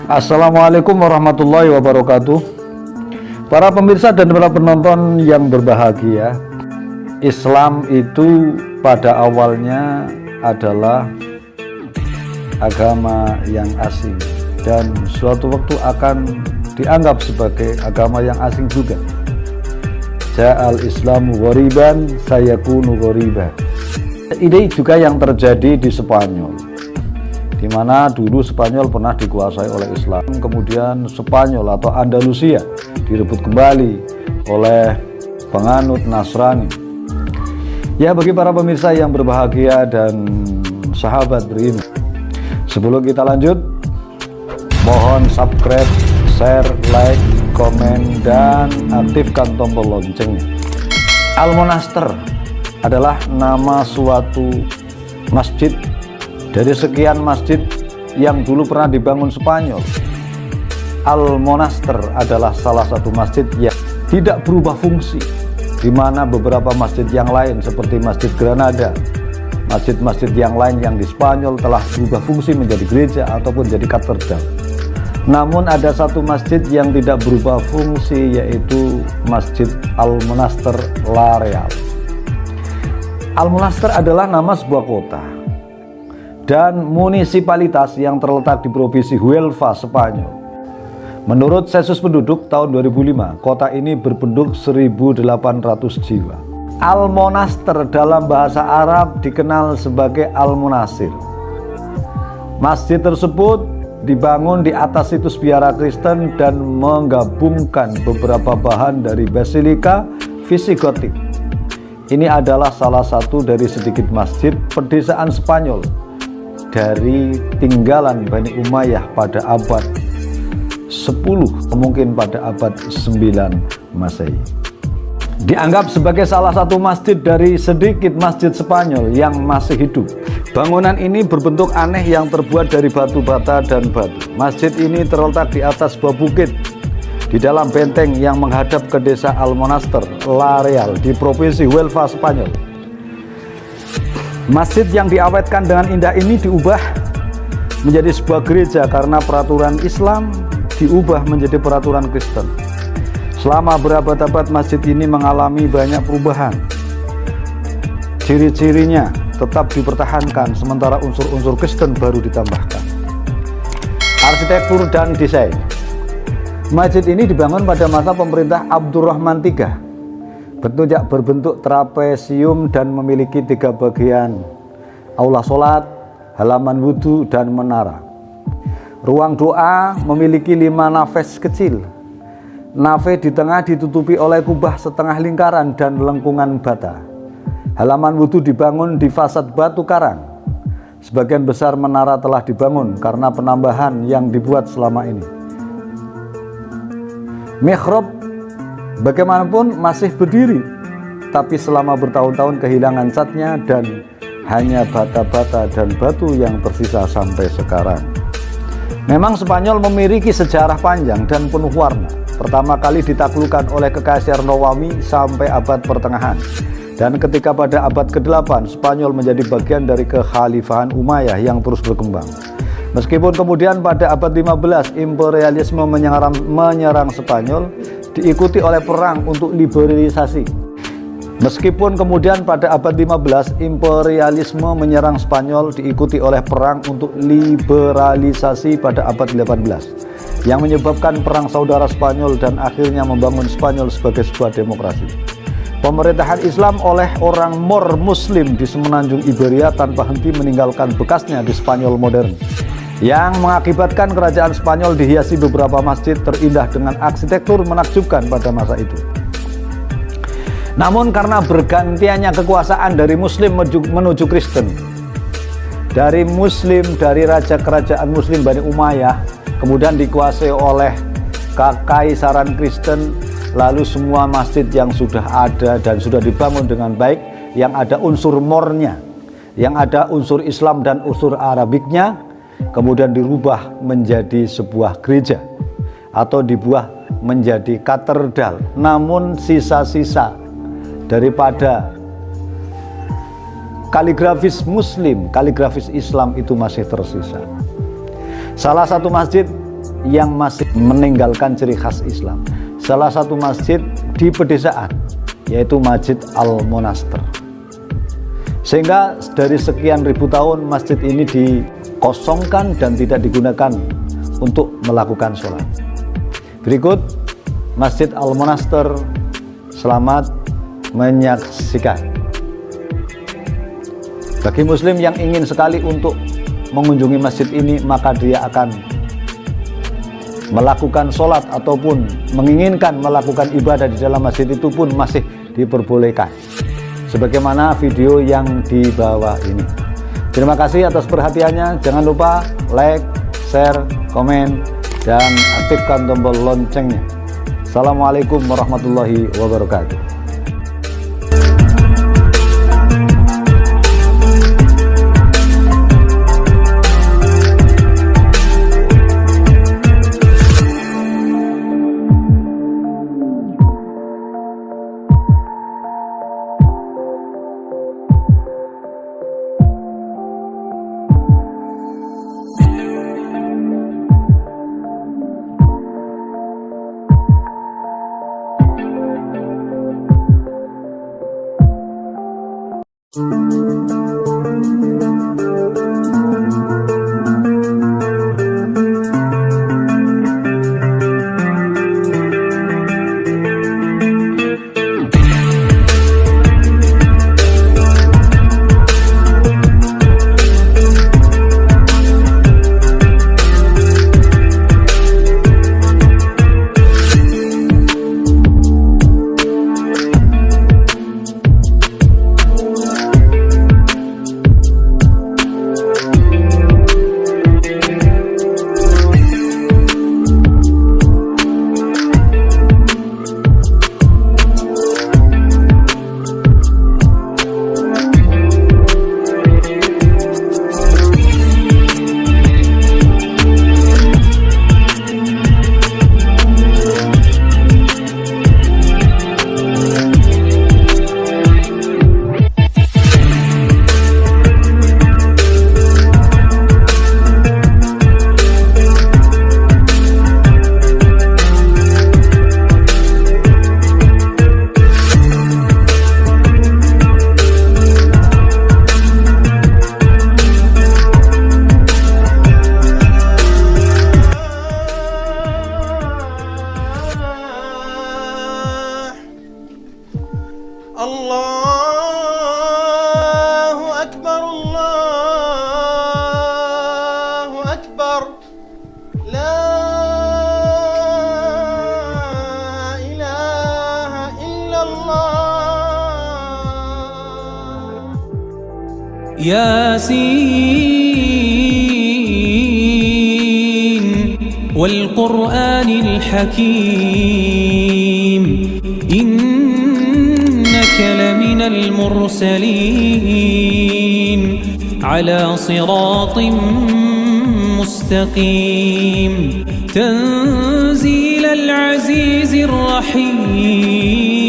Assalamualaikum warahmatullahi wabarakatuh. Para pemirsa dan para penonton yang berbahagia, Islam itu pada awalnya adalah agama yang asing dan suatu waktu akan dianggap sebagai agama yang asing juga. Ja'al Islamu ghoriban sayakunu ghoriban. Ini juga yang terjadi di Spanyol, di mana dulu Spanyol pernah dikuasai oleh Islam, kemudian Spanyol atau Andalusia direbut kembali oleh penganut Nasrani. Ya, bagi para pemirsa yang berbahagia dan sahabat beriman, sebelum kita lanjut, mohon subscribe, share, like, komen, dan aktifkan tombol loncengnya. Al-Monaster adalah nama suatu masjid dari sekian masjid yang dulu pernah dibangun Spanyol. Al-Monaster adalah salah satu masjid yang tidak berubah fungsi, di mana beberapa masjid yang lain seperti Masjid Granada, masjid-masjid yang lain yang di Spanyol telah berubah fungsi menjadi gereja ataupun jadi katedral. Namun ada satu masjid yang tidak berubah fungsi, yaitu Masjid Al-Monaster La Real. Al-Monaster adalah nama sebuah kota dan munisipalitas yang terletak di Provinsi Huelva, Spanyol. Menurut sensus penduduk tahun 2005, kota ini berpenduduk 1.800 jiwa. Al-Monaster dalam bahasa Arab dikenal sebagai Al-Munasir. Masjid tersebut dibangun di atas situs biara Kristen dan menggabungkan beberapa bahan dari Basilika Visigotik. Ini adalah salah satu dari sedikit masjid pedesaan Spanyol dari tinggalan Bani Umayyah pada abad 10, mungkin pada abad 9 Masehi. Dianggap sebagai salah satu masjid dari sedikit masjid Spanyol yang masih hidup. Bangunan ini berbentuk aneh yang terbuat dari batu bata dan batu. Masjid ini terletak di atas sebuah bukit di dalam benteng yang menghadap ke desa Al-Monaster La Real di Provinsi Huelva, Spanyol. Masjid yang diawetkan dengan indah ini diubah menjadi sebuah gereja karena peraturan Islam diubah menjadi peraturan Kristen. Selama berabad-abad masjid ini mengalami banyak perubahan. Ciri-cirinya tetap dipertahankan, sementara unsur-unsur Kristen baru ditambahkan. Arsitektur dan desain. Masjid ini dibangun pada masa pemerintah Abdurrahman III. Bentuknya berbentuk trapesium dan memiliki 3 bagian: aula sholat, halaman wudhu, dan menara. Ruang doa memiliki 5 naves kecil. Nave di tengah ditutupi oleh kubah setengah lingkaran dan lengkungan bata. Halaman wudhu dibangun di fasad batu karang. Sebagian besar menara telah dibangun karena penambahan yang dibuat selama ini. Mihrab bagaimanapun masih berdiri, tapi selama bertahun-tahun kehilangan catnya dan hanya bata-bata dan batu yang tersisa sampai sekarang. Memang Spanyol memiliki sejarah panjang dan penuh warna. Pertama kali ditaklukkan oleh Kekaisar Romawi sampai abad pertengahan. Dan ketika pada abad ke-8, Spanyol menjadi bagian dari kekhalifahan Umayyah yang terus berkembang. Meskipun kemudian pada abad 15 imperialisme menyerang Spanyol, diikuti oleh perang untuk liberalisasi. Meskipun kemudian pada abad 15 imperialisme menyerang Spanyol, diikuti oleh perang untuk liberalisasi pada abad 18, yang menyebabkan perang saudara Spanyol dan akhirnya membangun Spanyol sebagai sebuah demokrasi. Pemerintahan Islam oleh orang Moor Muslim di semenanjung Iberia tanpa henti meninggalkan bekasnya di Spanyol modern, yang mengakibatkan kerajaan Spanyol dihiasi beberapa masjid terindah dengan arsitektur menakjubkan pada masa itu. Namun karena bergantiannya kekuasaan dari Muslim menuju Kristen, dari raja kerajaan Muslim Bani Umayyah kemudian dikuasai oleh Kekaisaran Kristen, lalu semua masjid yang sudah ada dan sudah dibangun dengan baik, yang ada unsur mornya, yang ada unsur Islam dan unsur Arabiknya, kemudian dirubah menjadi sebuah gereja atau dibuat menjadi katedral, namun sisa-sisa daripada kaligrafis Muslim, kaligrafis Islam itu masih tersisa. Salah satu masjid yang masih meninggalkan ciri khas Islam, salah satu masjid di pedesaan, yaitu Masjid Al-Monaster. Sehingga dari sekian ribu tahun masjid ini dikosongkan dan tidak digunakan untuk melakukan sholat. Berikut Masjid Al-Monaster. Selamat menyaksikan. Bagi muslim yang ingin sekali untuk mengunjungi masjid ini, maka dia akan melakukan sholat ataupun menginginkan melakukan ibadah di dalam masjid itu pun masih diperbolehkan, sebagaimana video yang di bawah ini. Terima kasih atas perhatiannya. Jangan lupa like, share, komen, dan aktifkan tombol loncengnya. Assalamualaikum warahmatullahi wabarakatuh. Allahu Akbar, Allahu Akbar, la ilaha illallah. Yasin wal Qur'anil Hakim, لمن المرسلين على صراط مستقيم تنزيل العزيز الرحيم.